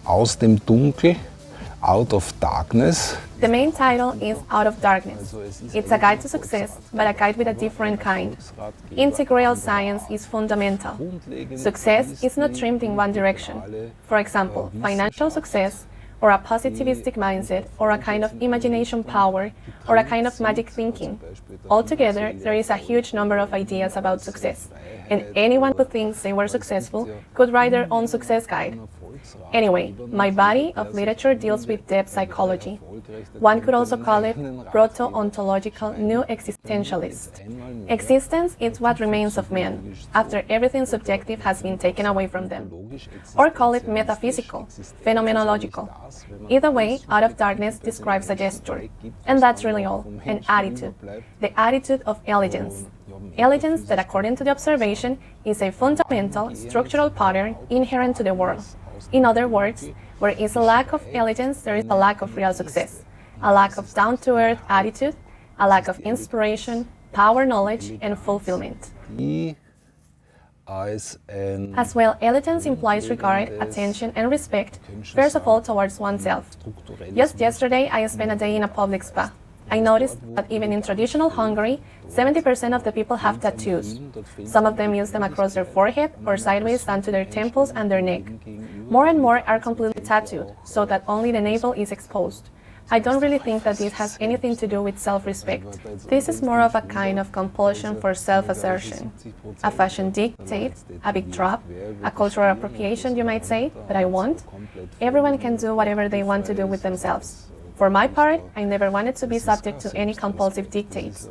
Aus dem Dunkel, out of darkness. The main title is Out of Darkness. It's a guide to success, but a guide with a different kind. Integral science is fundamental. Success is not trimmed in one direction. For example, financial success, or a positivistic mindset, or a kind of imagination power, or a kind of magic thinking. Altogether, there is a huge number of ideas about success, and anyone who thinks they were successful could write their own success guide. Anyway, my body of literature deals with depth psychology. One could also call it proto-ontological new existentialist. Existence is what remains of man, after everything subjective has been taken away from them. Or call it metaphysical, phenomenological. Either way, Out of Darkness describes a gesture. And that's really all, an attitude. The attitude of elegance. Elegance that, according to the observation, is a fundamental structural pattern inherent to the world. In other words, where is a lack of elegance, there is a lack of real success, a lack of down-to-earth attitude, a lack of inspiration, power, knowledge, and fulfillment. As well, elegance implies regard, attention, and respect, first of all towards oneself. Just yesterday, I spent a day in a public spa. I noticed that even in traditional Hungary, 70% of the people have tattoos. Some of them use them across their forehead or sideways down to their temples and their neck. More and more are completely tattooed, so that only the navel is exposed. I don't really think that this has anything to do with self-respect. This is more of a kind of compulsion for self-assertion. A fashion dictate, a big drop, a cultural appropriation, you might say, but I won't. Everyone can do whatever they want to do with themselves. For my part, I never wanted to be subject to any compulsive dictates.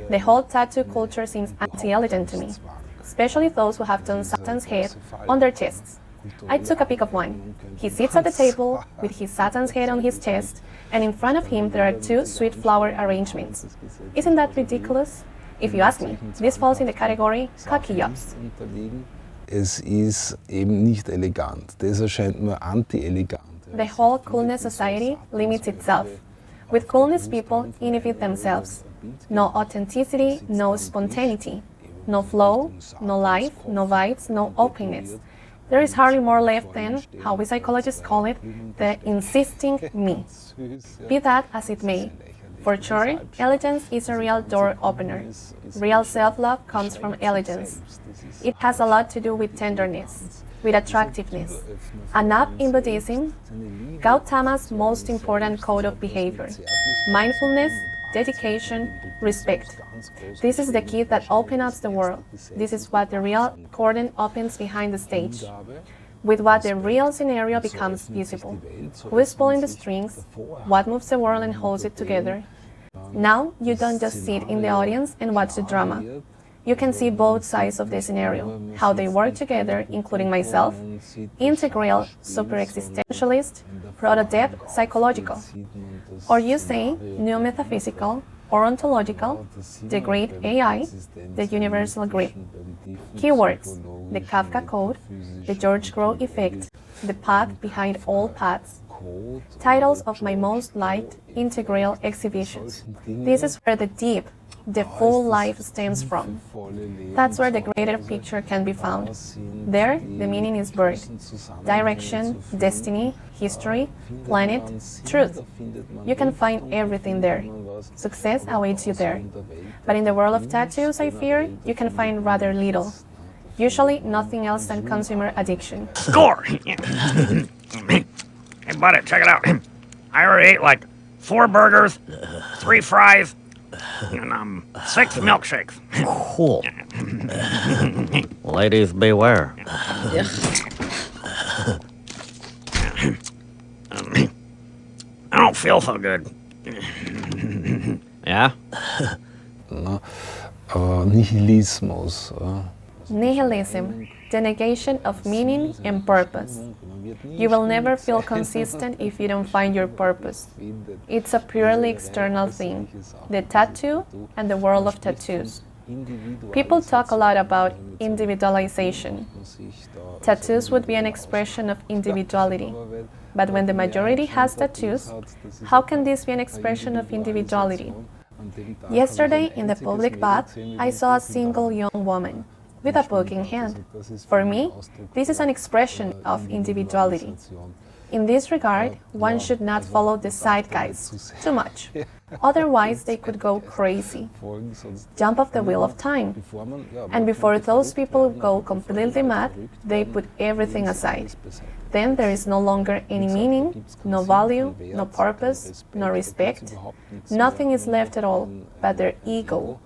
The whole tattoo culture seems anti-elegant to me, especially those who have done Satan's head on their chests. I took a pic of one. He sits at the table with his Satan's head on his chest, and in front of him there are two sweet flower arrangements. Isn't that ridiculous? If you ask me, this falls in the category cocky jobs. Es ist eben nicht elegant. Das erscheint mir anti-elegant. The whole coolness society limits itself. With coolness, people inhibit themselves. No authenticity, no spontaneity. No flow, no life, no vibes, no openness. There is hardly more left than, how we psychologists call it, the insisting me. Be that as it may. For sure, elegance is a real door opener. Real self-love comes from elegance. It has a lot to do with tenderness, with attractiveness. And up in Buddhism, Gautama's most important code of behavior: mindfulness, dedication, respect. This is the key that opens up the world. This is what the real cordon opens behind the stage. With what the real scenario becomes visible. Who is pulling the strings? What moves the world and holds it together? Now, you don't just sit in the audience and watch the drama. You can see both sides of the scenario, how they work together, including myself, integral, super-existentialist, proto-depth, psychological. Or you say, new metaphysical, or ontological, the great AI, the universal grid. Keywords: the Kafka Code, the George Grow Effect, the path behind all paths. Titles of my most liked integral exhibitions. This is where the deep, the full life stems from. That's where the greater picture can be found. There, the meaning is birth, direction, destiny, history, planet, truth. You can find everything there. Success awaits you there. But in the world of tattoos, I fear, you can find rather little. Usually nothing else than consumer addiction. Score! Hey, buddy, check it out. I already ate like 4 burgers, 3 fries, and 6 milkshakes. Cool. Ladies beware. I don't feel so good. Yeah? Nihilismus. Nihilism, the negation of meaning and purpose. You will never feel consistent if you don't find your purpose. It's a purely external thing, the tattoo and the world of tattoos. People talk a lot about individualization. Tattoos would be an expression of individuality. But when the majority has tattoos, how can this be an expression of individuality? Yesterday, in the public bath, I saw a single young woman with a book in hand. For me, this is an expression of individuality. In this regard, one should not follow the zeitgeist too much. Otherwise, they could go crazy, jump off the wheel of time. And before those people go completely mad, they put everything aside. Then there is no longer any meaning, no value, no purpose, no respect. Nothing is left at all but their ego.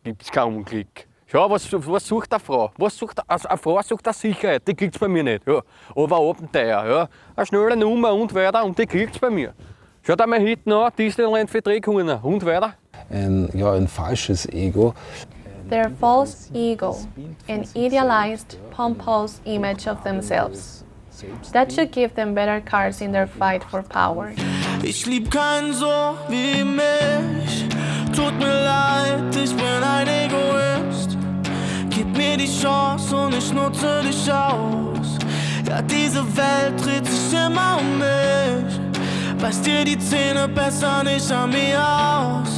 Gibt's keinen Klick. Ja, was sucht eine Frau? Eine Frau sucht eine Sicherheit, die kriegt's bei mir nicht. Ja. Aber Abenteuer, ja. Eine schnelle Nummer und weiter und die kriegt's bei mir. Schaut einmal hinten an, Disneyland für Drehkunden und weiter. Ein falsches Ego. Their false ego, an idealized, pompous image of themselves. That should give them better cards in their fight for power. Ich lieb keinen so wie mich. Tut mir leid, ich bin ein Egoist. Gib mir die Chance und ich nutze dich aus. Ja, diese Welt dreht sich immer um mich. Beiß dir die Zähne besser nicht an mir aus.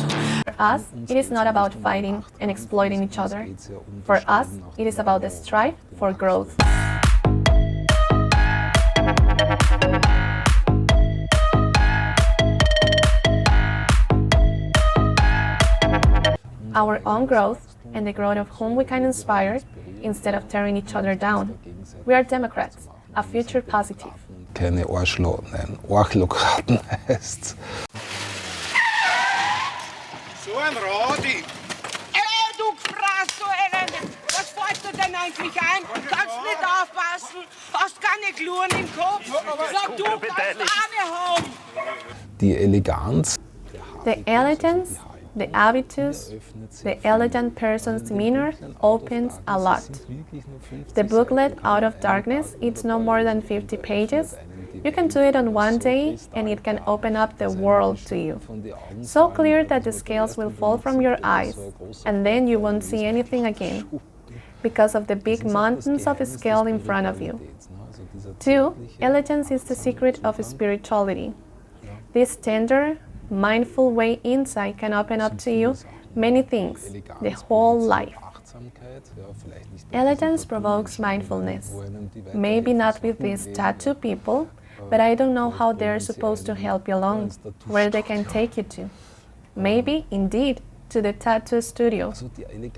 For us, it is not about fighting and exploiting each other. For us, it is about the strive for growth. Our own growth and the growth of whom we can inspire instead of tearing each other down. We are Democrats, a future positive. Keine Arschlokraten heißt's. So ein Radi! Du Fraß, du Elend! Was fällt dir denn eigentlich ein? Kannst nicht aufpassen? Hast keine Gluren im Kopf? Sag du, kannst eine haben! Die Eleganz. The elegance, the habitus, the elegant person's demeanor opens a lot. The booklet Out of Darkness, it's no more than 50 pages. You can do it on one day and it can open up the world to you. So clear that the scales will fall from your eyes and then you won't see anything again because of the big mountains of scale in front of you. 2. Elegance is the secret of spirituality. This tender, mindful way inside can open up to you many things, the whole life. Elegance provokes mindfulness. Maybe not with these tattoo people, but I don't know how they're supposed to help you along, where they can take you to. Maybe, indeed, to the tattoo studio.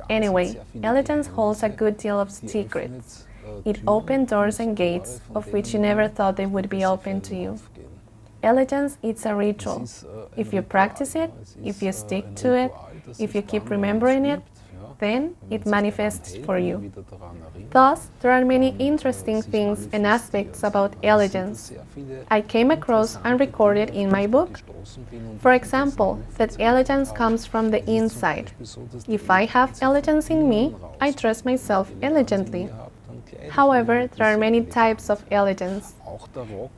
Anyway, elegance holds a good deal of secrets. It opens doors and gates of which you never thought they would be open to you. Elegance is a ritual. If you practice it, if you stick to it, if you keep remembering it, then it manifests for you. Thus, there are many interesting things and aspects about elegance I came across and recorded in my book. For example, that elegance comes from the inside. If I have elegance in me, I dress myself elegantly. However, there are many types of elegance.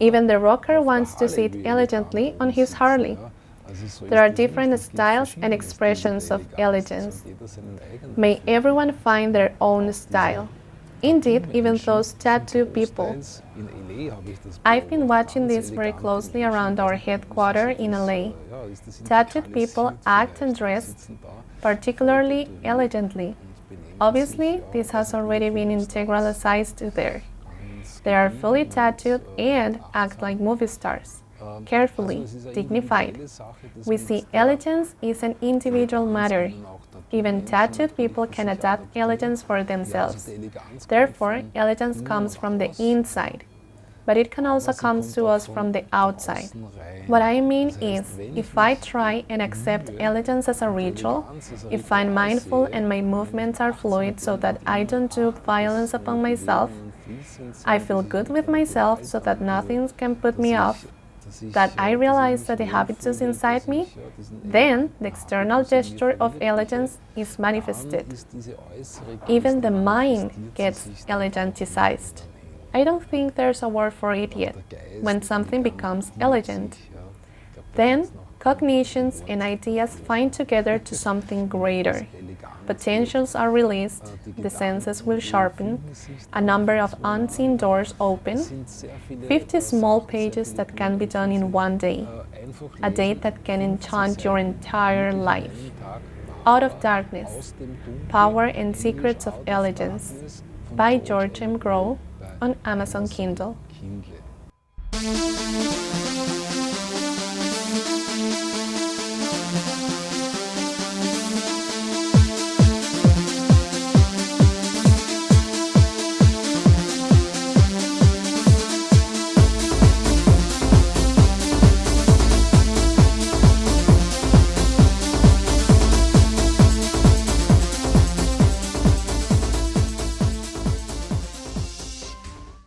Even the rocker wants to sit elegantly on his Harley. There are different styles and expressions of elegance. May everyone find their own style. Indeed, even those tattoo people. I've been watching this very closely around our headquarters in LA. Tattooed people act and dress particularly elegantly. Obviously, this has already been integralized there. They are fully tattooed and act like movie stars. Carefully, dignified. We see elegance is an individual matter. Even tattooed people can adapt elegance for themselves. Therefore, elegance comes from the inside, but it can also come to us from the outside. What I mean is, if I try and accept elegance as a ritual, if I'm mindful and my movements are fluid so that I don't do violence upon myself, I feel good with myself so that nothing can put me off, that I realize that the habitus inside me, then the external gesture of elegance is manifested. Even the mind gets elegantized. I don't think there's a word for it yet, when something becomes elegant. Then, cognitions and ideas find together to something greater. Potentials are released, the senses will sharpen, a number of unseen doors open, 50 small pages that can be done in one day, a day that can enchant your entire life. Out of Darkness, Power and Secrets of Elegance by George M. Grow on Amazon Kindle. Kindle.